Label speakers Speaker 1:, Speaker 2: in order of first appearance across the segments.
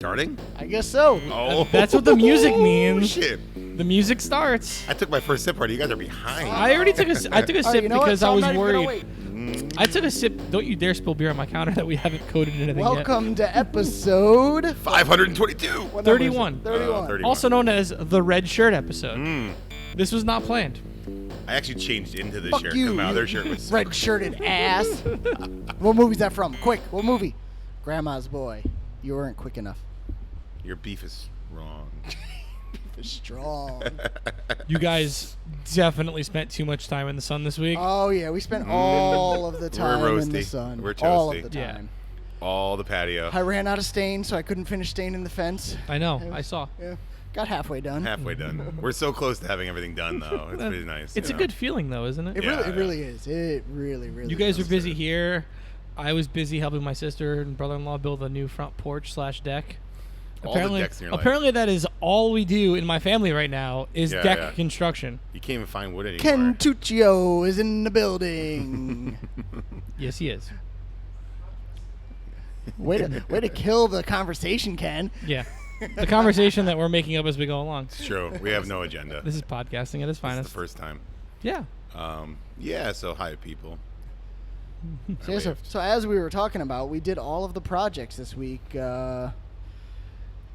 Speaker 1: Starting?
Speaker 2: I guess so.
Speaker 1: Oh,
Speaker 3: That's what the music means.
Speaker 1: Shit.
Speaker 3: The music starts.
Speaker 1: I took my first sip already. You guys are behind.
Speaker 3: I already took a sip
Speaker 2: All right, you know what?
Speaker 3: because
Speaker 2: So
Speaker 3: I
Speaker 2: I'm
Speaker 3: was
Speaker 2: not even gonna
Speaker 3: worried.
Speaker 2: wait.
Speaker 3: I took a sip. Don't you dare spill beer on my counter that we haven't coated in anything
Speaker 2: Welcome to episode
Speaker 1: 522.
Speaker 2: what number is it?
Speaker 3: 31.
Speaker 2: 31.
Speaker 1: 31.
Speaker 3: yet. Also known as the red shirt episode. This was not planned.
Speaker 1: I actually changed into this
Speaker 2: Fuck
Speaker 1: shirt
Speaker 2: you,
Speaker 1: because my
Speaker 2: you
Speaker 1: other shirt was
Speaker 2: red-shirted ass. What movie's that from? Quick, what movie? Grandma's Boy. You weren't quick enough.
Speaker 1: Your beef is wrong.
Speaker 2: It's strong.
Speaker 3: You guys definitely spent too much time in the sun this week.
Speaker 2: Oh yeah, we spent all of the time in the
Speaker 1: roasty.
Speaker 2: sun.
Speaker 1: We're
Speaker 2: all
Speaker 1: toasty.
Speaker 2: of the
Speaker 3: Yeah.
Speaker 2: time.
Speaker 1: All the patio.
Speaker 2: I ran out of stain, so I couldn't finish staining the fence.
Speaker 3: I know. I saw.
Speaker 2: Yeah, got halfway done.
Speaker 1: Halfway done. We're so close to having everything done, though. It's pretty nice.
Speaker 3: It's
Speaker 1: you
Speaker 3: a
Speaker 1: know?
Speaker 3: good feeling, though, isn't it?
Speaker 2: It
Speaker 1: Yeah,
Speaker 2: really is. It really
Speaker 3: You guys
Speaker 2: is.
Speaker 3: were busy here. I was busy helping my sister and brother-in-law build a new front porch / deck.
Speaker 1: All the decks in your life.
Speaker 3: Apparently that is all we do in my family right now is
Speaker 1: Yeah,
Speaker 3: deck
Speaker 1: yeah.
Speaker 3: construction.
Speaker 1: You can't even find wood anymore.
Speaker 2: Ken Tuccio is in the building.
Speaker 3: Yes, he is.
Speaker 2: way to kill the conversation, Ken.
Speaker 3: Yeah. The conversation that we're making up as we go along.
Speaker 1: It's true. We have no agenda.
Speaker 3: This is podcasting at its
Speaker 1: This
Speaker 3: finest.
Speaker 1: is the first time.
Speaker 3: Yeah.
Speaker 1: Yeah, so hi, people.
Speaker 2: So as we were talking about, we did all of the projects this week.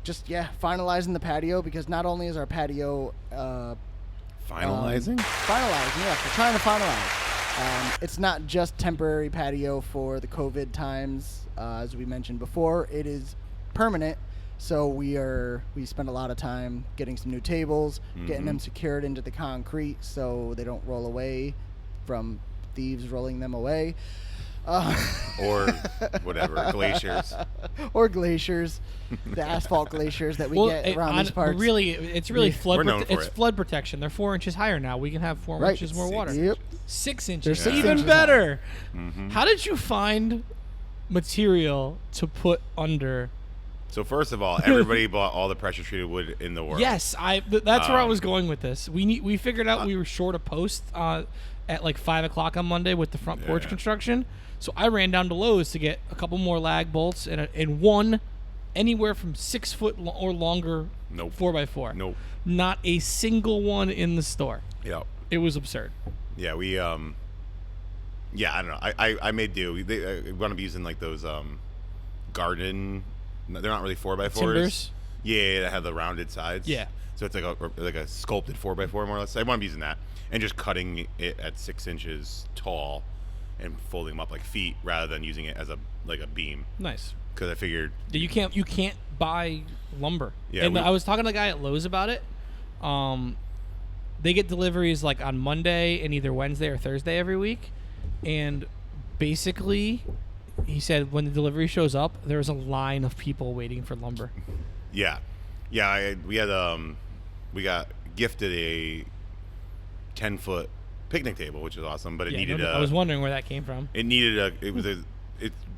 Speaker 2: Finalizing the patio, because not only is our patio
Speaker 1: Finalizing?
Speaker 2: finalizing, yeah, we're trying to finalize. It's not just temporary patio for the COVID times, as we mentioned before. It is permanent. So we spend a lot of time getting some new tables, getting them secured into the concrete so they don't roll away from thieves rolling them away.
Speaker 1: Or whatever, glaciers.
Speaker 2: Or glaciers, the asphalt glaciers that we get around these parts.
Speaker 3: Really, it's really flood.
Speaker 1: We're known for
Speaker 3: It's
Speaker 1: it.
Speaker 3: flood protection. They're 4 inches higher now. We can have 4
Speaker 2: Right.
Speaker 3: inches more water.
Speaker 2: Yep.
Speaker 3: 6 inches.
Speaker 2: They're 6
Speaker 3: Even
Speaker 2: inches
Speaker 3: better. How did you find material to put under?
Speaker 1: So first of all, everybody bought all the pressure treated wood in the world.
Speaker 3: Yes, that's where I was going with this. We figured out we were short a post at like 5 o'clock on Monday with the front porch
Speaker 1: Yeah.
Speaker 3: construction. So I ran down to Lowe's to get a couple more lag bolts and one anywhere from 6 foot or longer.
Speaker 1: Nope.
Speaker 3: 4x4.
Speaker 1: Nope.
Speaker 3: Not a single one in the store.
Speaker 1: Yeah.
Speaker 3: It was absurd.
Speaker 1: Yeah, we yeah, I don't know. I made do. They want to be using like those garden. They're not really 4x4s.
Speaker 3: Timbers?
Speaker 1: Yeah, that have the rounded sides.
Speaker 3: Yeah.
Speaker 1: So it's like a sculpted 4x4 more or less. I want to be using that and just cutting it at 6 inches tall and folding them up like feet rather than using it as a beam.
Speaker 3: Nice.
Speaker 1: Because I figured
Speaker 3: You can't buy lumber.
Speaker 1: Yeah,
Speaker 3: and
Speaker 1: we-
Speaker 3: I was talking to the guy at Lowe's about it. They get deliveries like on Monday and either Wednesday or Thursday every week. And basically, he said when the delivery shows up, there's a line of people waiting for lumber.
Speaker 1: Yeah, we got gifted a 10-foot picnic table, which is awesome. But it needed.
Speaker 3: I was wondering where that came from.
Speaker 1: It needed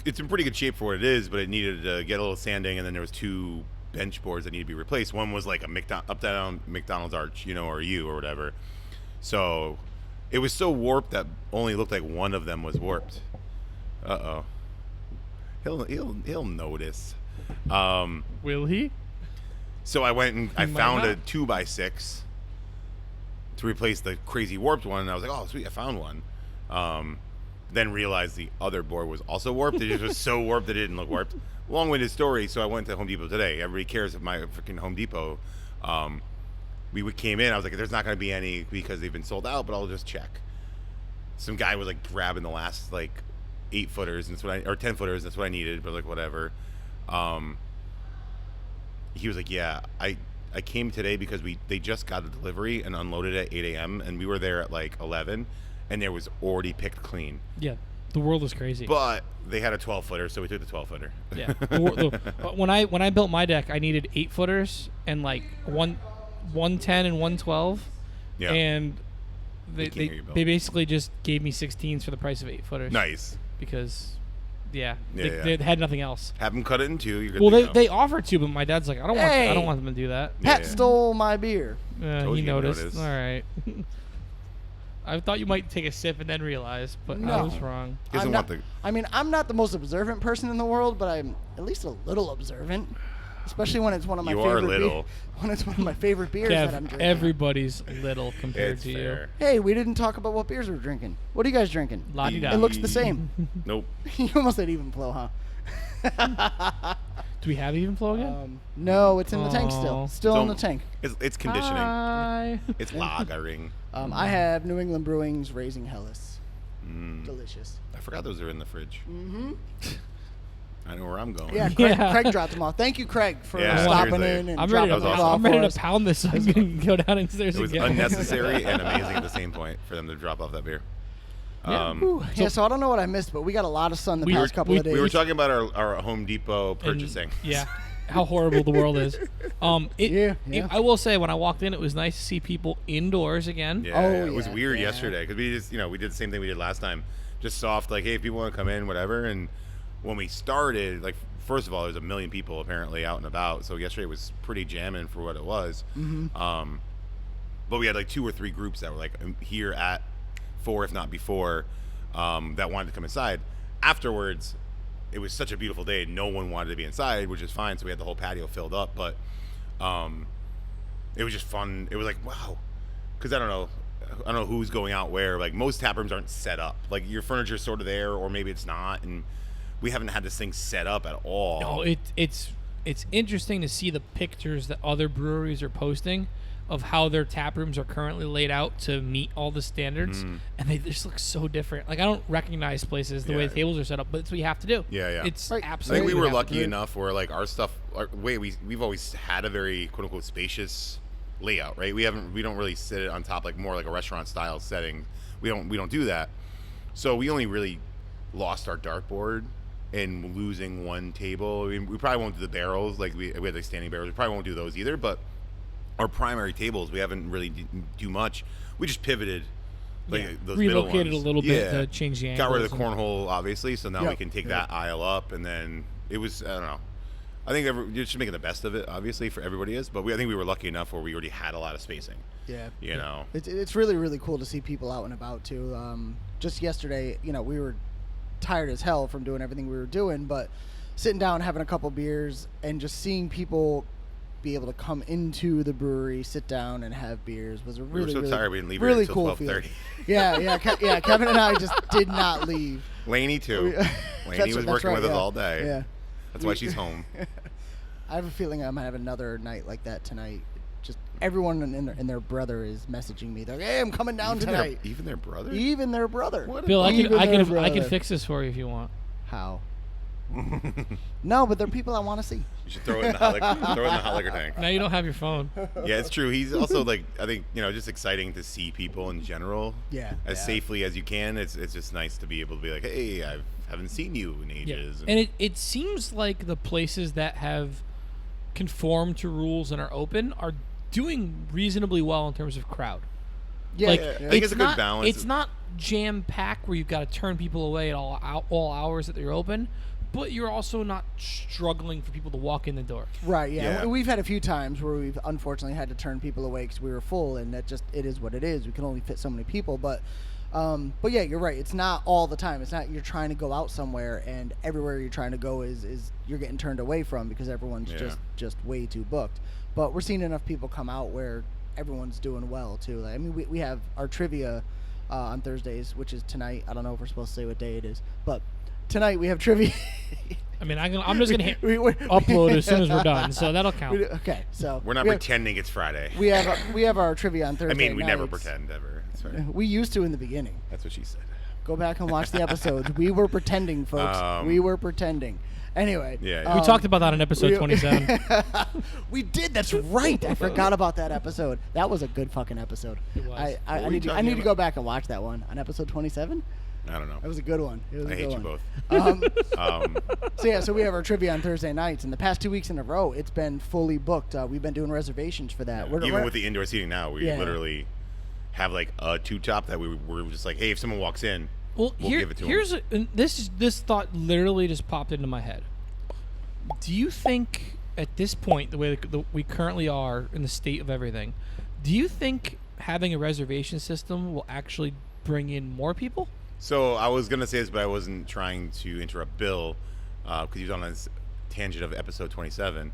Speaker 1: it's in pretty good shape for what it is, but it needed to get a little sanding, and then there was 2 bench boards that needed to be replaced. One was like a up-down McDonald's arch, or U or whatever. So it was so warped that only looked like one of them was warped. Uh-oh. He'll notice.
Speaker 3: Will he?
Speaker 1: So I went and I
Speaker 3: might
Speaker 1: found
Speaker 3: not.
Speaker 1: a 2x6 to replace the crazy warped one, and I was like, oh sweet, I found one. Then realized the other board was also warped. It just was so warped that it didn't look warped. Long-winded story. So I went to Home Depot today. Everybody cares of my freaking Home Depot. We came in. I was like, there's not going to be any because they've been sold out, but I'll just check. Some guy was like grabbing the last like 8-footers, and or 10-footers. That's what I needed, but like whatever. He was like, yeah, I came today because they just got a delivery and unloaded at 8 a.m. and we were there at like 11, and there was already picked clean.
Speaker 3: Yeah. The world is crazy.
Speaker 1: But they had a 12-footer, so we took the 12-footer.
Speaker 3: Yeah. When I built my deck, I needed 8-footers and like 110 and 112.
Speaker 1: Yeah.
Speaker 3: And
Speaker 1: They can't hear you, Bill.
Speaker 3: they basically just gave me 16s for the price of 8-footers.
Speaker 1: Nice.
Speaker 3: Because,
Speaker 1: Yeah,
Speaker 3: they had nothing else.
Speaker 1: Have them cut it in 2. You're good
Speaker 3: Well,
Speaker 1: to go.
Speaker 3: they offered to, but my dad's like, I don't want them to do that.
Speaker 1: Yeah,
Speaker 2: Pat stole my beer.
Speaker 1: Told
Speaker 3: He
Speaker 1: you he'd
Speaker 3: noticed.
Speaker 1: notice.
Speaker 3: All right. I thought you might take a sip and then realize, but I
Speaker 2: No.
Speaker 3: was wrong.
Speaker 1: He doesn't want the.
Speaker 2: I'm not the most observant person in the world, but I'm at least a little observant. Especially when it's one of my
Speaker 1: You
Speaker 2: favorite
Speaker 1: are little.
Speaker 2: when it's one of my favorite beers that I'm
Speaker 3: Kev,
Speaker 2: drinking.
Speaker 3: everybody's little compared
Speaker 1: It's
Speaker 3: to
Speaker 1: fair.
Speaker 2: Hey, we didn't talk about what beers we're drinking. What are you guys drinking?
Speaker 3: you. La-di-da.
Speaker 2: It looks the same.
Speaker 1: Nope.
Speaker 2: You almost said even flow, huh?
Speaker 3: Do we have even flow again?
Speaker 2: No, it's in the tank still.
Speaker 3: Aw.
Speaker 2: Still in the
Speaker 1: Don't-
Speaker 2: tank.
Speaker 1: It's conditioning.
Speaker 3: Hi.
Speaker 1: It's lagering.
Speaker 2: I have New England Brewing's Raising Hellas.
Speaker 1: Mm.
Speaker 2: Delicious.
Speaker 1: I forgot those are in the fridge.
Speaker 2: Mm-hmm.
Speaker 1: I know where I'm going.
Speaker 2: Yeah, Craig,
Speaker 3: Yeah.
Speaker 2: Craig dropped them off. Thank you, Craig, for
Speaker 1: Yeah,
Speaker 2: stopping
Speaker 1: seriously.
Speaker 2: in and
Speaker 3: I'm
Speaker 2: dropping
Speaker 3: ready,
Speaker 1: That
Speaker 3: to,
Speaker 1: was
Speaker 2: those
Speaker 1: awesome.
Speaker 2: off
Speaker 3: I'm ready
Speaker 2: for
Speaker 3: to
Speaker 2: us.
Speaker 3: pound this so I can go downstairs
Speaker 1: It was
Speaker 3: again.
Speaker 1: unnecessary and amazing at the same point for them to drop off that beer.
Speaker 3: Yeah.
Speaker 2: Yeah, so I don't know what I missed, but we got a lot of sun the
Speaker 3: We
Speaker 2: past
Speaker 3: were-
Speaker 2: couple of days.
Speaker 1: We were talking about our Home Depot
Speaker 3: And,
Speaker 1: purchasing.
Speaker 3: yeah. How horrible the world is.
Speaker 2: Yeah.
Speaker 3: I will say, when I walked in, it was nice to see people indoors again.
Speaker 1: Yeah,
Speaker 2: Oh,
Speaker 1: yeah. It was
Speaker 2: yeah,
Speaker 1: weird
Speaker 2: yeah.
Speaker 1: yesterday because we just, we did the same thing we did last time. Just soft, like, hey, if people want to come in, whatever. And when we started, like, first of all, there's 1 million people apparently out and about. So yesterday was pretty jamming for what it was.
Speaker 2: Mm-hmm.
Speaker 1: But we had like 2 or 3 groups that were like here at 4, if not before, that wanted to come inside. Afterwards, it was such a beautiful day. No one wanted to be inside, which is fine. So we had the whole patio filled up. But it was just fun. It was like, wow. Because I don't know who's going out where. Like, most tap rooms aren't set up. Like, your furniture's sort of there, or maybe it's not. And we haven't had this thing set up at all.
Speaker 3: No, it's interesting to see the pictures that other breweries are posting of how their tap rooms are currently laid out to meet all the standards, and they just look so different. Like, I don't recognize places the way
Speaker 1: Yeah.
Speaker 3: the tables are set up, but it's what you have to do.
Speaker 1: Yeah, yeah.
Speaker 3: It's
Speaker 2: Right.
Speaker 1: I
Speaker 3: absolutely.
Speaker 1: think we
Speaker 3: what
Speaker 1: were
Speaker 3: you have to
Speaker 1: lucky
Speaker 3: do.
Speaker 1: enough where like our stuff, we've always had a very quote unquote spacious layout, right? We don't really sit it on top like more like a restaurant style setting. We don't do that. So we only really lost our dartboard and losing one table. I mean, we probably won't do the barrels like we had like standing barrels. We probably won't do those either. But our primary tables, we haven't really do much. We just pivoted. Like
Speaker 3: Yeah.
Speaker 1: those middle
Speaker 3: Relocated
Speaker 1: ones.
Speaker 3: a little bit
Speaker 1: Yeah.
Speaker 3: to change the
Speaker 1: Got rid of the
Speaker 3: angles and-
Speaker 1: cornhole, obviously, so now
Speaker 2: Yep.
Speaker 1: we can take
Speaker 2: Yep.
Speaker 1: that aisle up, and then it was, I don't know. I think you're just making the best of it, obviously, for everybody is, but I think we were lucky enough where we already had a lot of spacing,
Speaker 2: Yeah.
Speaker 1: you know.
Speaker 2: It's really, really cool to see people out and about, too. Just yesterday, we were tired as hell from doing everything we were doing, but sitting down, having a couple beers, and just seeing people be able to come into the brewery, sit down, and have beers was a
Speaker 1: We
Speaker 2: really,
Speaker 1: were so
Speaker 2: really,
Speaker 1: tired we didn't leave here
Speaker 2: really
Speaker 1: until
Speaker 2: cool
Speaker 1: 12:30.
Speaker 2: feeling. Yeah, Kevin and I just did not leave.
Speaker 1: Laney, too.
Speaker 2: That's-
Speaker 1: Laney was
Speaker 2: that's
Speaker 1: working
Speaker 2: right,
Speaker 1: with us
Speaker 2: yeah.
Speaker 1: all day.
Speaker 2: Yeah.
Speaker 1: That's why she's home.
Speaker 2: I have a feeling I'm gonna have another night like that tonight. Just everyone and their brother is messaging me. They're like, "Hey, I'm coming down
Speaker 1: Even
Speaker 2: tonight."
Speaker 1: even their brother?
Speaker 2: Even their brother.
Speaker 1: What a
Speaker 3: Bill, I
Speaker 2: Even
Speaker 3: can
Speaker 2: their brother.
Speaker 3: fix this for you if you want.
Speaker 2: How? No, but they're people I want to see.
Speaker 1: You should throw it in the hot liquor tank.
Speaker 3: Now you don't have your phone.
Speaker 1: Yeah, it's true. He's also like, I think, just exciting to see people in general.
Speaker 2: Yeah,
Speaker 1: As
Speaker 2: yeah.
Speaker 1: safely as you can. It's just nice to be able to be like, hey, I haven't seen you in
Speaker 3: Yeah.
Speaker 1: ages.
Speaker 3: And it seems like the places that have conformed to rules and are open are doing reasonably well in terms of crowd.
Speaker 2: Yeah,
Speaker 3: Like,
Speaker 2: yeah.
Speaker 1: I think it's a good
Speaker 3: not,
Speaker 1: balance.
Speaker 3: It's not jam packed where you've got to turn people away at all hours that they're open, but you're also not struggling for people to walk in the door.
Speaker 2: Right. Yeah.
Speaker 1: Yeah.
Speaker 2: We've had a few times where we've unfortunately had to turn people away because we were full, and it is what it is. We can only fit so many people, but yeah, you're right. It's not all the time. It's not you're trying to go out somewhere and everywhere you're trying to go is you're getting turned away from because everyone's
Speaker 1: Yeah.
Speaker 2: just way too booked. But we're seeing enough people come out where everyone's doing well too. Like, I mean, we have our trivia on Thursdays, which is tonight. I don't know if we're supposed to say what day it is, but tonight we have trivia.
Speaker 3: I mean, I'm just gonna hit
Speaker 2: we-
Speaker 3: upload as soon as we're done, so that'll count.
Speaker 2: Okay, so
Speaker 1: We're not
Speaker 2: we have-
Speaker 1: pretending it's Friday.
Speaker 2: We have our trivia on Thursday.
Speaker 1: I mean, we never
Speaker 2: nights.
Speaker 1: pretend ever. It's fine.
Speaker 2: We used to in the beginning.
Speaker 1: That's what she said.
Speaker 2: Go back and watch the episodes. We were pretending, folks. We were pretending. Anyway.
Speaker 1: Yeah,
Speaker 3: We talked about that in episode 27.
Speaker 2: We did. That's right. I forgot about that episode. That was a good fucking episode.
Speaker 3: It was.
Speaker 2: I
Speaker 1: What were you
Speaker 2: need to
Speaker 1: talking
Speaker 2: go
Speaker 1: about?
Speaker 2: back and watch that one on episode 27.
Speaker 1: I don't know.
Speaker 2: That was a good one. It was
Speaker 1: I
Speaker 2: a
Speaker 1: hate
Speaker 2: good
Speaker 1: you
Speaker 2: one.
Speaker 1: both.
Speaker 2: So we have our trivia on Thursday nights, and the past 2 weeks in a row, it's been fully booked. We've been doing reservations for that.
Speaker 1: Even with the indoor seating now, we
Speaker 2: Yeah.
Speaker 1: literally have like a two-top that we're just like, hey, if someone walks in,
Speaker 3: Well,
Speaker 1: we'll give it to
Speaker 3: here's
Speaker 1: them.
Speaker 3: and this thought literally just popped into my head. Do you think at this point, the way that we currently are in the state of everything, do you think having a reservation system will actually bring in more people?
Speaker 1: So I was gonna say this, but I wasn't trying to interrupt Bill because he was on this tangent of episode 27.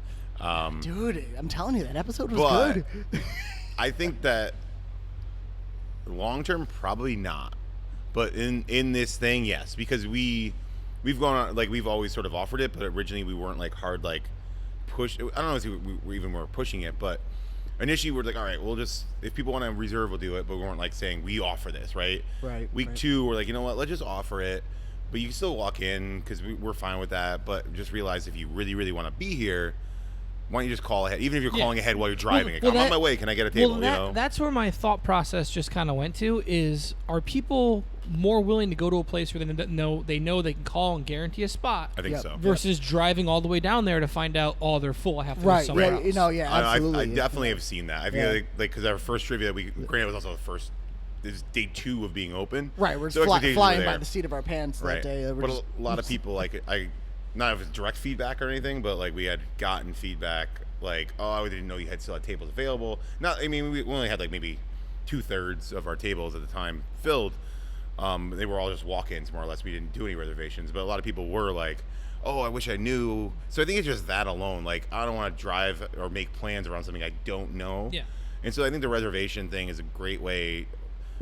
Speaker 2: Dude, I'm telling you, that episode was
Speaker 1: But
Speaker 2: good.
Speaker 1: I think that long term, probably not. But in this thing, yes, because we've gone on, like, we've always sort of offered it, but originally we weren't like hard like push. I don't know if we even were pushing it, but initially we're like, all right, we'll just, if people want to reserve, we'll do it, but we weren't like saying we offer this, right?
Speaker 2: Right.
Speaker 1: Week
Speaker 2: right.
Speaker 1: 2, we're like, you know what, let's just offer it, but you can still walk in because we're fine with that. But just realize if you really, really want to be here, why don't you just call ahead? Even if you're calling ahead while you're driving, I'm on my way. Can I get a table?
Speaker 3: Well, that's where my thought process just kind of went to is: are people more willing to go to a place where they know they can call and guarantee a spot?
Speaker 1: I think
Speaker 2: Yep.
Speaker 1: so.
Speaker 3: Versus driving all the way down there to find out, oh, they're full. I have to go
Speaker 2: Right.
Speaker 3: somewhere
Speaker 2: Yeah.
Speaker 3: else.
Speaker 2: You know. Yeah. Absolutely.
Speaker 1: I definitely have seen that. I feel
Speaker 2: Yeah.
Speaker 1: like because our first trivia that we granted was also the first. This is day 2 of being open.
Speaker 2: Right. We're
Speaker 1: So expectations were
Speaker 2: flying by
Speaker 1: there.
Speaker 2: the seat of our pants
Speaker 1: Right.
Speaker 2: that day. We're
Speaker 1: But
Speaker 2: just-
Speaker 1: a lot of people, like, not if it's direct feedback or anything, but like we had gotten feedback like, oh, I didn't know you had still had tables available. I mean, we only had like maybe 2/3 of our tables at the time filled. They were all just walk-ins, more or less. We didn't do any reservations, but a lot of people were like, oh, I wish I knew. So I think it's just that alone. Like, I don't want to drive or make plans around something I don't know.
Speaker 3: Yeah.
Speaker 1: And so I think the reservation thing is a great way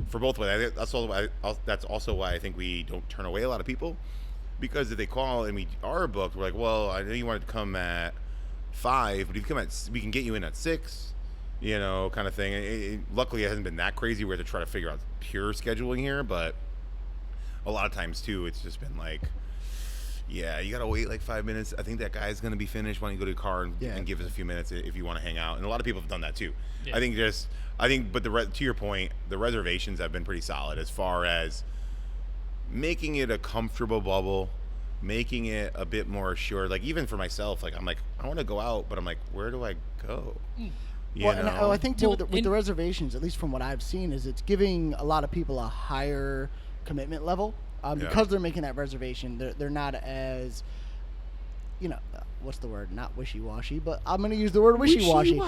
Speaker 1: for both ways. I think that's also why I think we don't turn away a lot of people, because if they call and we are booked, we're like, well, I know you wanted to come at 5, but if you come we can get you in at 6, you know, kind of thing. Luckily, it hasn't been that crazy. We have to try to figure out pure scheduling here, but a lot of times too, it's just been like, yeah, you gotta wait like 5 minutes. I think that guy's gonna be finished. Why don't you go to the car and give us a few minutes if you want to hang out? And a lot of people have done that too.
Speaker 3: Yeah.
Speaker 1: But to your point, the reservations have been pretty solid as far as making it a comfortable bubble, making it a bit more assured. Like, even for myself, like, I'm like, I want to go out, but I'm like, where do I go? You
Speaker 2: Well,
Speaker 1: know?
Speaker 2: and I think too
Speaker 3: Well,
Speaker 2: with the reservations, at least from what I've seen, is it's giving a lot of people a higher commitment level because they're making that reservation. They're not as, you know, what's the word? Not wishy-washy, but I'm going to use the word wishy-washy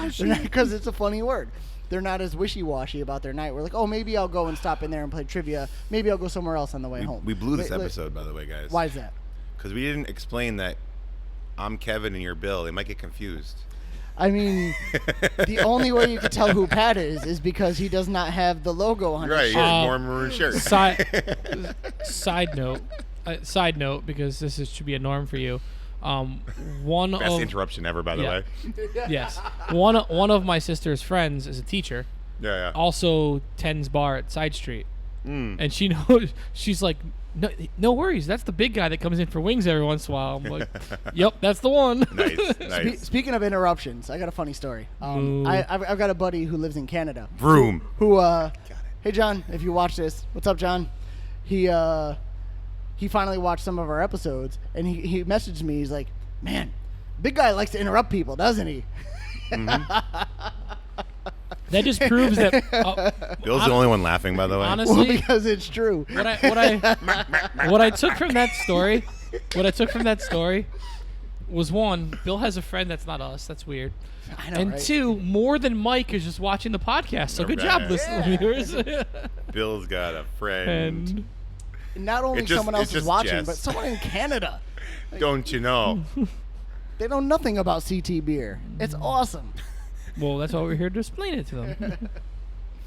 Speaker 2: because it's a funny word. They're not as wishy-washy about their night. We're like, oh, maybe I'll go and stop in there and play trivia. Maybe I'll go somewhere else on the way home.
Speaker 1: We blew this episode, by the way, guys.
Speaker 2: Why is that?
Speaker 1: Because we didn't explain that I'm Kevin and you're Bill. They might get confused.
Speaker 2: I mean, the only way you can tell who Pat is because he does not have the logo on
Speaker 1: Right,
Speaker 2: his
Speaker 1: you're
Speaker 2: shirt.
Speaker 1: more maroon shirt.
Speaker 3: Side note, because this should be a norm for you.
Speaker 1: Best interruption ever, by the way.
Speaker 3: Yes, one of my sister's friends is a teacher.
Speaker 1: Yeah.
Speaker 3: Also tends bar at Side Street, and she knows. She's like, no worries. That's the big guy that comes in for wings every once in a while. I'm like, yep, that's the one.
Speaker 1: Nice.
Speaker 2: Speaking of interruptions, I got a funny story. I've got a buddy who lives in Canada.
Speaker 1: Vroom.
Speaker 2: Who hey John, if you watch this, what's up, John? He finally watched some of our episodes, and he messaged me. He's like, man, big guy likes to interrupt people, doesn't he?
Speaker 3: That just proves that.
Speaker 1: Bill's the only one laughing, by the way.
Speaker 3: Honestly,
Speaker 2: Well, because it's true.
Speaker 3: what I took from that story was, one, Bill has a friend that's not us. That's weird.
Speaker 2: I know,
Speaker 3: And
Speaker 2: right?
Speaker 3: 2, more than Mike is just watching the podcast. So good job, listeners.
Speaker 1: Bill's got a friend.
Speaker 3: And
Speaker 2: Not only someone else is
Speaker 1: just
Speaker 2: watching,
Speaker 1: Jess.
Speaker 2: but someone in Canada.
Speaker 1: Don't you know?
Speaker 2: They know nothing about CT beer. It's awesome.
Speaker 3: well, that's why we're here to explain it to them.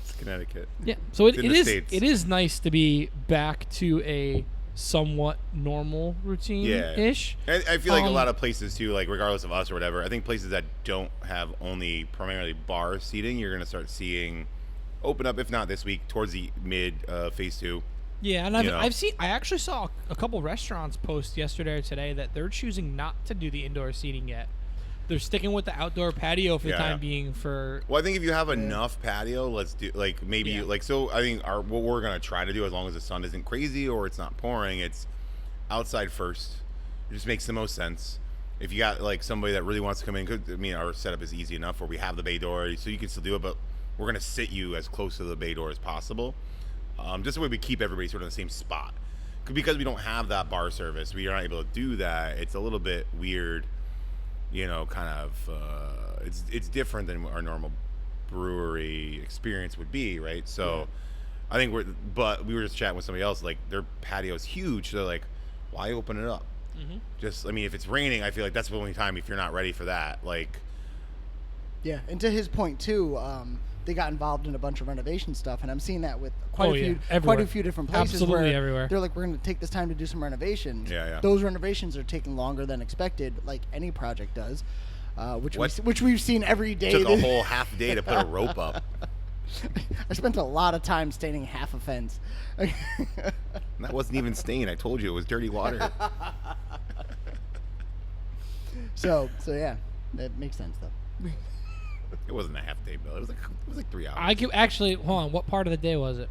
Speaker 1: It's Connecticut.
Speaker 3: Yeah. So
Speaker 1: It's in the States.
Speaker 3: it is nice to be back to a somewhat normal routine ish.
Speaker 1: I feel like a lot of places too, like regardless of us or whatever, I think places that don't have only primarily bar seating, you're gonna start seeing open up, if not this week, towards the mid phase 2.
Speaker 3: Yeah, and I actually saw a couple restaurants post yesterday or today that they're choosing not to do the indoor seating yet. They're sticking with the outdoor patio for the time being. Well,
Speaker 1: I think if you have enough patio, let's do so. I think what we're gonna try to do, as long as the sun isn't crazy or it's not pouring, it's outside first. It just makes the most sense. If you got like somebody that really wants to come in, 'cause, I mean, our setup is easy enough where we have the bay door, so you can still do it, but we're gonna sit you as close to the bay door as possible. Just the way we keep everybody sort of in the same spot. Because we don't have that bar service, we are not able to do that. It's a little bit weird, you know, kind of, it's different than our normal brewery experience would be, right? So I think but we were just chatting with somebody else, like their patio's huge. So they're like, why open it up? Just, I mean, if it's raining, I feel like that's the only time if you're not ready for that. Like,
Speaker 2: Yeah, and to his point too, they got involved in a bunch of renovation stuff, and I'm seeing that with quite a
Speaker 3: everywhere.
Speaker 2: few different places.
Speaker 3: Absolutely
Speaker 2: where
Speaker 3: everywhere.
Speaker 2: They're like, we're going to take this time to do some renovations.
Speaker 1: Yeah.
Speaker 2: Those renovations are taking longer than expected, like any project does,
Speaker 1: What?
Speaker 2: which we've seen every day.
Speaker 1: Took a whole half day to put a rope up.
Speaker 2: I spent a lot of time staining half a fence.
Speaker 1: That wasn't even stain. I told you it was dirty water.
Speaker 2: So yeah, that makes sense though.
Speaker 1: It wasn't a half day, Bill. It was like 3 hours.
Speaker 3: I could actually hold on. What part of the day was it?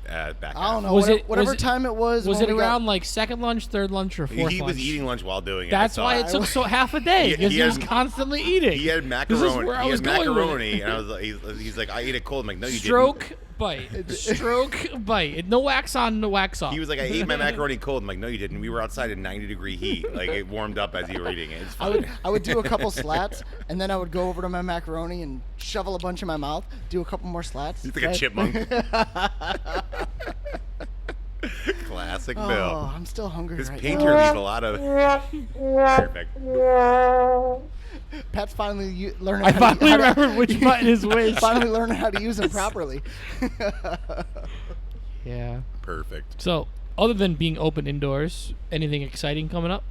Speaker 1: Back
Speaker 2: I don't
Speaker 1: half.
Speaker 2: know.
Speaker 3: Was
Speaker 2: Whatever
Speaker 3: it-
Speaker 2: time it was.
Speaker 3: Was
Speaker 2: when
Speaker 3: it
Speaker 2: we got-
Speaker 3: around like second lunch, third lunch, or fourth
Speaker 1: He
Speaker 3: lunch?
Speaker 1: was eating lunch while doing it.
Speaker 3: That's
Speaker 1: I saw
Speaker 3: why
Speaker 1: it.
Speaker 3: it took so half a day
Speaker 1: He-
Speaker 3: because
Speaker 1: he
Speaker 3: he was
Speaker 1: had-
Speaker 3: constantly eating.
Speaker 1: He had
Speaker 3: This
Speaker 1: macaroni.
Speaker 3: is where I
Speaker 1: He
Speaker 3: was
Speaker 1: had
Speaker 3: going with it.
Speaker 1: macaroni, and I was like, he's like, I ate it cold. I'm like, no, you
Speaker 3: Stroke, bite. Stroke, bite. No wax on, no wax off.
Speaker 1: didn't. He was like, I ate my macaroni cold. I'm like, no, you didn't. We were outside in 90-degree heat. Like it warmed up as you were eating it. It's fine.
Speaker 2: I would do a couple slats, and then I would go over to my macaroni and shovel a bunch in my mouth. Do a couple more slats.
Speaker 1: He's like a chipmunk. Classic
Speaker 2: Oh,
Speaker 1: Bill.
Speaker 2: I'm still hungry
Speaker 1: This
Speaker 2: right
Speaker 1: painter
Speaker 2: now.
Speaker 1: leave a lot of. Perfect.
Speaker 2: Pat's finally learning.
Speaker 3: I
Speaker 2: how to-
Speaker 3: finally
Speaker 2: how to-
Speaker 3: remembered which button is which.
Speaker 2: Finally learning how to use them properly.
Speaker 3: Yeah.
Speaker 1: Perfect.
Speaker 3: So, other than being open indoors, anything exciting coming up?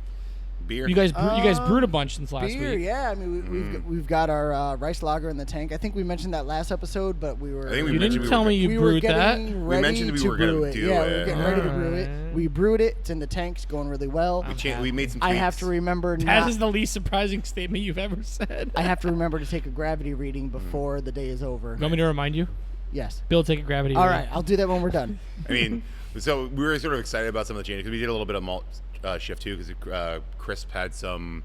Speaker 1: Beer.
Speaker 3: You guys brewed a bunch since last
Speaker 2: Beer,
Speaker 3: week.
Speaker 2: yeah. I mean, we've got our rice lager in the tank. I think we mentioned that last episode, but we were.
Speaker 1: I think we
Speaker 3: You
Speaker 1: mentioned
Speaker 3: didn't tell me you
Speaker 2: we were
Speaker 3: brewed that.
Speaker 2: getting
Speaker 1: We
Speaker 2: ready
Speaker 1: mentioned we
Speaker 2: to
Speaker 1: were gonna
Speaker 2: brew it.
Speaker 1: do
Speaker 2: Yeah, we
Speaker 1: it.
Speaker 2: were getting ready to brew it.
Speaker 3: Alright.
Speaker 2: We brewed it. It's in the tanks, going really well.
Speaker 1: We made some tweaks.
Speaker 2: I have to remember
Speaker 3: That
Speaker 2: not.
Speaker 3: is the least surprising statement you've ever said.
Speaker 2: I have to remember to take a gravity reading before the day is over.
Speaker 3: You want me to remind you?
Speaker 2: Yes.
Speaker 3: Bill, take a gravity.
Speaker 2: All
Speaker 3: reading.
Speaker 2: right, I'll do that when we're done.
Speaker 1: I mean, so we were sort of excited about some of the changes because we did a little bit of malt shift too because Crisp had some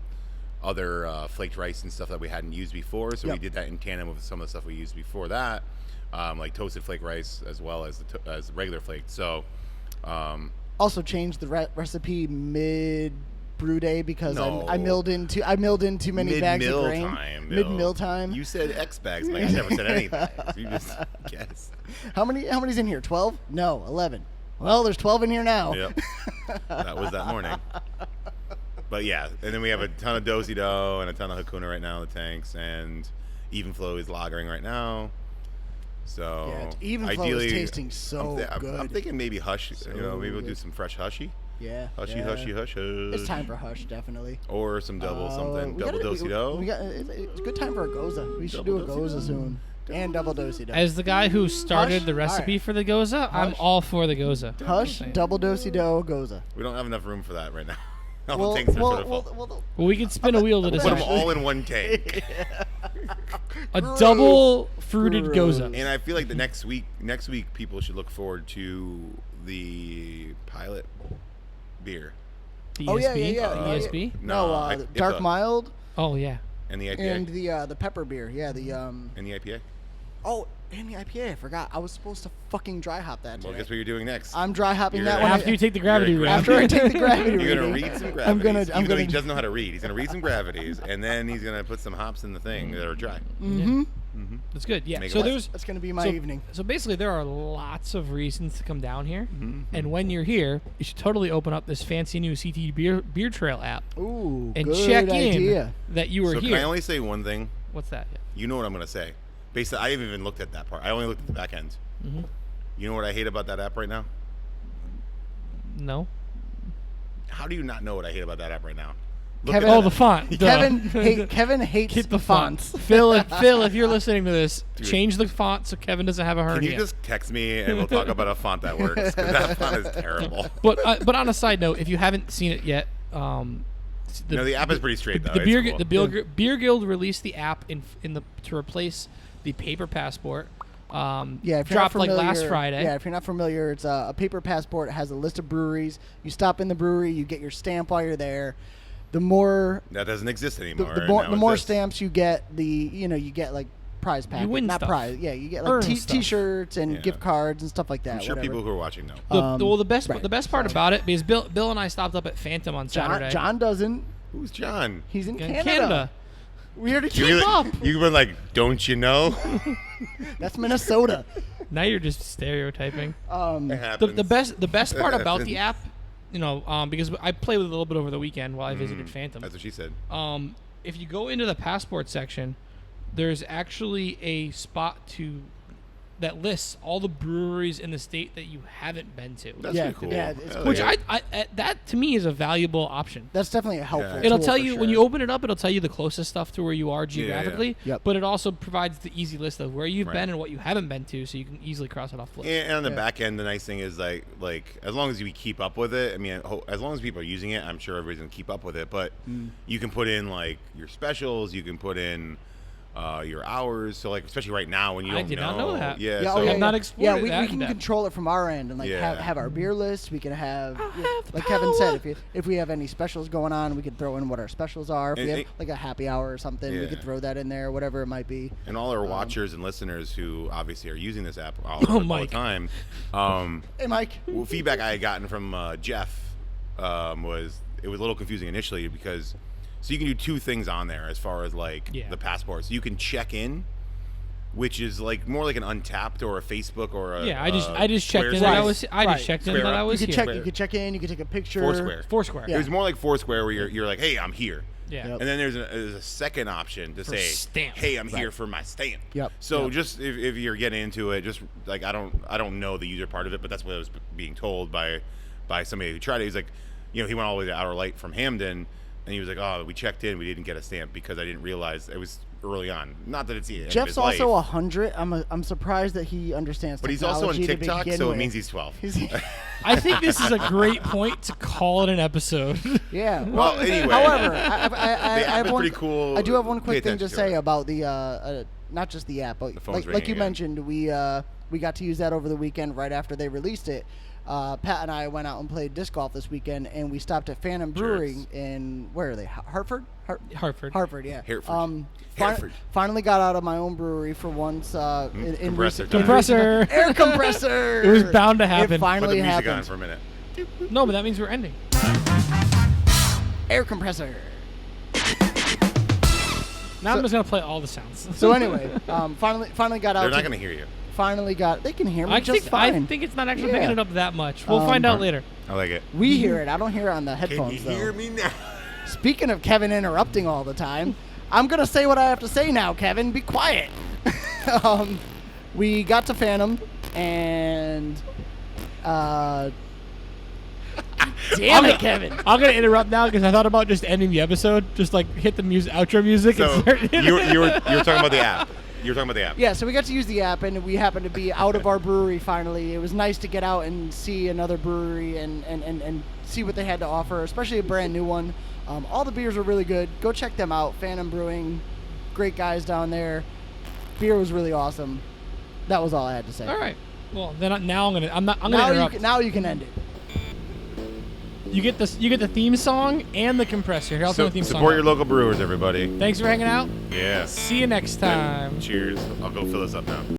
Speaker 1: other flaked rice and stuff that we hadn't used before. So we
Speaker 2: Yep.
Speaker 1: did that in tandem with some of the stuff we used before that, like toasted flake rice as well as as regular flaked. So
Speaker 2: Also changed the recipe mid brew day because
Speaker 1: No.
Speaker 2: I milled in too many bags of
Speaker 1: mid-meal
Speaker 2: grain.
Speaker 1: time,
Speaker 2: Mid
Speaker 1: Bill.
Speaker 2: meal time.
Speaker 1: You said X bags. Like, I never said anything. You just guess.
Speaker 2: How many's in here? 12? No, 11. Well, there's 12 in here now.
Speaker 1: Yep. That was that morning. But yeah, and then we have a ton of Dozy Dough and a ton of Hakuna right now in the tanks, and Even Flow is lagering right now. So
Speaker 2: Yeah, Even Flow is
Speaker 1: ideally,
Speaker 2: tasting so
Speaker 1: I'm
Speaker 2: good.
Speaker 1: thinking maybe Hush.
Speaker 2: So
Speaker 1: maybe we'll do
Speaker 2: good.
Speaker 1: some fresh Hushy.
Speaker 2: Yeah.
Speaker 1: Hushy,
Speaker 2: yeah.
Speaker 1: Hushy, Hush.
Speaker 2: It's time for Hush, definitely.
Speaker 1: Or some double something.
Speaker 2: We
Speaker 1: Double
Speaker 2: gotta-
Speaker 1: Dozy Dough.
Speaker 2: It's a good time for a Goza. We should
Speaker 1: Double
Speaker 2: do a
Speaker 1: Dozy
Speaker 2: Goza
Speaker 1: Dough.
Speaker 2: soon. And double Dozy Dough.
Speaker 3: As the guy who started
Speaker 2: Hush?
Speaker 3: the recipe
Speaker 2: Alright.
Speaker 3: for the Goza, I'm
Speaker 2: Hush?
Speaker 3: all for the Goza.
Speaker 2: Hush, double Dozy Dough, Goza.
Speaker 1: We don't have enough room for that right now. All
Speaker 2: Well,
Speaker 1: the tanks are sort of
Speaker 2: well,
Speaker 1: full.
Speaker 2: well,
Speaker 3: Well, we can spin a wheel to
Speaker 1: Put them
Speaker 3: decide.
Speaker 1: all in one tank.
Speaker 3: A double fruited
Speaker 2: Gross.
Speaker 3: Goza.
Speaker 1: And I feel like the next week people should look forward to the pilot beer
Speaker 3: The
Speaker 2: Oh, yeah,
Speaker 3: ESB?
Speaker 2: yeah, yeah.
Speaker 3: The
Speaker 2: Oh, yeah.
Speaker 3: ESB?
Speaker 2: No, Dark
Speaker 1: IPA.
Speaker 2: Mild
Speaker 3: Oh, yeah.
Speaker 1: and the IPA
Speaker 2: and the pepper beer. Yeah, the
Speaker 1: and the IPA.
Speaker 2: Oh, and the IPA. I forgot. I was supposed to fucking dry hop that
Speaker 1: Well,
Speaker 2: today.
Speaker 1: guess what you're doing next?
Speaker 2: I'm dry hopping
Speaker 1: You're
Speaker 2: that
Speaker 1: gonna
Speaker 2: one.
Speaker 1: have
Speaker 3: After you take the gravity
Speaker 1: You're
Speaker 3: reading.
Speaker 2: After I take the gravity
Speaker 1: You're gonna
Speaker 2: reading.
Speaker 1: read some
Speaker 2: I'm
Speaker 1: gravities.
Speaker 2: gonna-
Speaker 1: Even though he
Speaker 2: gonna-
Speaker 1: doesn't know how to read. He's gonna read some gravities, and then he's gonna put some hops in the thing that are dry.
Speaker 2: Mm-hmm.
Speaker 3: That's good. Yeah.
Speaker 1: Make
Speaker 3: So
Speaker 1: it
Speaker 3: there's
Speaker 2: That's gonna be my
Speaker 3: so,
Speaker 2: evening.
Speaker 3: So basically, there are lots of reasons to come down here,
Speaker 1: Mm-hmm.
Speaker 3: and when you're here, you should totally open up this fancy new CT Beer Trail app
Speaker 2: Ooh,
Speaker 3: and
Speaker 2: good
Speaker 3: check
Speaker 2: idea.
Speaker 3: in that you were
Speaker 1: So
Speaker 3: here.
Speaker 1: can I only say one thing?
Speaker 3: What's that? Yeah.
Speaker 1: You know what I'm gonna say. Basically, I haven't even looked at that part. I only looked at the back end.
Speaker 3: Mm-hmm.
Speaker 1: You know what I hate about that app right now?
Speaker 3: No.
Speaker 1: How do you not know what I hate about that app right now? Look
Speaker 2: Kevin-
Speaker 1: at
Speaker 3: Oh,
Speaker 1: that
Speaker 3: the font. Duh.
Speaker 2: Kevin hates
Speaker 3: Hit the
Speaker 2: fonts.
Speaker 3: Phil, if you're listening to this,
Speaker 1: Dude.
Speaker 3: change the font so Kevin doesn't have a
Speaker 1: Can
Speaker 3: hernia.
Speaker 1: you just text me and we'll talk about a font that works? 'Cause that font is terrible.
Speaker 3: But on a side note, if you haven't seen it yet,
Speaker 1: The app is pretty straight though.
Speaker 3: the
Speaker 1: It's
Speaker 3: beer
Speaker 1: cool.
Speaker 3: Beer Guild released the app to replace the paper passport.
Speaker 2: Yeah, if you're not
Speaker 3: dropped like
Speaker 2: familiar,
Speaker 3: last Friday.
Speaker 2: Yeah, if you're not familiar, it's a paper passport. It has a list of breweries. You stop in the brewery, you get your stamp while you're there. The more
Speaker 1: That doesn't exist anymore.
Speaker 2: the
Speaker 1: Now
Speaker 2: more
Speaker 1: it's just-
Speaker 2: stamps you get, you get like prize packets.
Speaker 3: win
Speaker 2: Not
Speaker 3: stuff.
Speaker 2: prize. Yeah, you get
Speaker 3: Earn
Speaker 2: like
Speaker 3: stuff.
Speaker 2: t-shirts and
Speaker 1: Yeah.
Speaker 2: gift cards and stuff like that.
Speaker 1: I'm sure
Speaker 2: whatever.
Speaker 1: people who are watching know.
Speaker 3: The best
Speaker 2: right.
Speaker 3: part about it because Bill and I stopped up at Phantom on Saturday.
Speaker 2: John doesn't.
Speaker 1: Who's John?
Speaker 2: He's in
Speaker 3: in
Speaker 2: Canada. We already
Speaker 1: You
Speaker 2: keep
Speaker 1: were,
Speaker 2: up.
Speaker 1: you were like, don't you know?
Speaker 2: That's Minnesota.
Speaker 3: Now you're just stereotyping.
Speaker 1: It
Speaker 3: The
Speaker 1: happens.
Speaker 3: best part about the app, because I played with it a little bit over the weekend while I visited Phantom.
Speaker 1: That's what she said.
Speaker 3: If you go into the passport section, there's actually a spot that lists all the breweries in the state that you haven't been to.
Speaker 1: That's
Speaker 2: Yeah,
Speaker 1: pretty cool.
Speaker 2: yeah, it's
Speaker 1: Hell
Speaker 3: Which
Speaker 1: yeah.
Speaker 3: that to me is a valuable option.
Speaker 2: That's definitely a helpful.
Speaker 1: Yeah.
Speaker 3: It'll
Speaker 2: tool
Speaker 3: tell
Speaker 2: for
Speaker 3: you
Speaker 2: sure.
Speaker 3: when you open it up. It'll tell you the closest stuff to where you are geographically.
Speaker 2: yeah. Yep.
Speaker 3: But it also provides the easy list of where you've
Speaker 1: Right.
Speaker 3: been and what you haven't been to, so you can easily cross it off the list.
Speaker 1: And on the
Speaker 2: Yeah.
Speaker 1: back end, the nice thing is like as long as we keep up with it. I mean, as long as people are using it, I'm sure everybody's gonna keep up with it. But you can put in like your specials. You can put in your hours. So like especially right now when you
Speaker 3: I
Speaker 1: don't
Speaker 3: did not know that.
Speaker 1: Yeah.
Speaker 2: Yeah,
Speaker 1: so,
Speaker 2: oh, yeah,
Speaker 3: I've not
Speaker 2: yeah.
Speaker 3: explored
Speaker 2: Yeah,
Speaker 3: it
Speaker 2: we
Speaker 3: that
Speaker 2: can
Speaker 3: in depth.
Speaker 2: control it from our end and like
Speaker 1: Yeah.
Speaker 2: have our beer list. We can have,
Speaker 3: have the
Speaker 2: like Kevin said,
Speaker 3: power.
Speaker 2: if we have any specials going on, we could throw in what our specials are. If we
Speaker 1: And-
Speaker 2: have like a happy hour or something, we
Speaker 1: Yeah.
Speaker 2: could throw that in there, whatever it might be.
Speaker 1: And all our watchers and listeners who obviously are using this app all the
Speaker 3: Mike.
Speaker 1: time.
Speaker 2: Hey, Mike.
Speaker 1: Well, feedback I had gotten from Jeff was it was a little confusing initially because so you can do two things on there as far as like
Speaker 3: Yeah.
Speaker 1: the passport. So you can check in, which is like more like an Untapped or a Facebook or a
Speaker 3: Yeah, I just checked in
Speaker 1: Squarespace.
Speaker 3: that I was
Speaker 2: Right.
Speaker 3: just checked in
Speaker 1: Square
Speaker 3: that I
Speaker 1: up.
Speaker 3: was
Speaker 2: You could
Speaker 3: here.
Speaker 2: check. You could check in. You could take a picture.
Speaker 1: Foursquare.
Speaker 3: Foursquare.
Speaker 1: It was more like Foursquare where you're like, hey, I'm here.
Speaker 3: Yeah.
Speaker 2: Yep.
Speaker 1: And then there's a second option to
Speaker 3: For
Speaker 1: say,
Speaker 3: stamp.
Speaker 1: "Hey, I'm here for my stamp."
Speaker 2: Yep.
Speaker 1: So
Speaker 2: Yep.
Speaker 1: just if you're getting into it, just like I don't know the user part of it, but that's what I was being told by somebody who tried it. He's like, he went all the way to Outer Light from Hamden, and he was like, "Oh, we checked in, we didn't get a stamp because I didn't realize it was early on. Not that it's the end of
Speaker 2: Jeff's
Speaker 1: his
Speaker 2: also
Speaker 1: life,
Speaker 2: 100. I'm surprised that he understands.
Speaker 1: but he's also on
Speaker 2: technology to
Speaker 1: TikTok,
Speaker 2: begin
Speaker 1: so
Speaker 2: with.
Speaker 1: it means he's 12."
Speaker 3: I think this is a great point to call it an episode.
Speaker 2: Yeah.
Speaker 1: Well, anyway.
Speaker 2: However, I
Speaker 1: The
Speaker 2: have
Speaker 1: app is
Speaker 2: one.
Speaker 1: pretty cool.
Speaker 2: I do have one
Speaker 1: Pay
Speaker 2: quick thing to
Speaker 1: attention to
Speaker 2: say
Speaker 1: it.
Speaker 2: about the not just the app, but
Speaker 1: The phone's
Speaker 2: like you
Speaker 1: ringing again.
Speaker 2: mentioned, we got to use that over the weekend right after they released it. Pat and I went out and played disc golf this weekend, and we stopped at Phantom Brewing in where are they? Hartford.
Speaker 3: Hartford.
Speaker 2: Yeah.
Speaker 1: Hereford. Hereford.
Speaker 2: Finally got out of my own brewery for once. In
Speaker 1: Compressor
Speaker 2: recent-
Speaker 1: time.
Speaker 3: Compressor.
Speaker 2: Air compressor.
Speaker 3: It was bound to happen.
Speaker 2: It
Speaker 1: Put
Speaker 2: finally
Speaker 1: the music on
Speaker 2: happened.
Speaker 1: for a minute.
Speaker 3: No, but that means we're ending.
Speaker 2: Air compressor.
Speaker 3: Now I'm just gonna play all the sounds.
Speaker 2: So anyway, finally got out.
Speaker 1: They're not going to hear you.
Speaker 2: Finally got. They can hear me just fine.
Speaker 3: I think it's not actually
Speaker 2: Yeah.
Speaker 3: picking it up that much. We'll find out later.
Speaker 1: I like it.
Speaker 2: We hear it. I don't hear it on the
Speaker 1: Can
Speaker 2: headphones
Speaker 1: you
Speaker 2: though.
Speaker 1: hear me now?
Speaker 2: Speaking of Kevin interrupting all the time, I'm gonna say what I have to say now. Kevin, be quiet. We got to Phantom, and damn it, Kevin.
Speaker 3: I'm gonna interrupt now because I thought about just ending the episode, just like hit the outro music.
Speaker 1: So
Speaker 3: and start
Speaker 1: you were talking about the app. You were talking about the app.
Speaker 2: Yeah, so we got to use the app, and we happened to be out of our brewery finally. It was nice to get out and see another brewery and see what they had to offer, especially a brand new one. All the beers were really good. Go check them out. Phantom Brewing, great guys down there. Beer was really awesome. That was all I had to say.
Speaker 3: All right. Well, then now I'm gonna
Speaker 2: Now
Speaker 3: interrupt.
Speaker 2: now you can end it.
Speaker 3: You get this. You get the theme song and the compressor. Here, I'll turn
Speaker 1: So
Speaker 3: the theme song.
Speaker 1: support your
Speaker 3: up.
Speaker 1: local brewers, everybody.
Speaker 3: Thanks for hanging out.
Speaker 1: Yeah.
Speaker 3: See you next time.
Speaker 1: Cheers. I'll go fill this up now.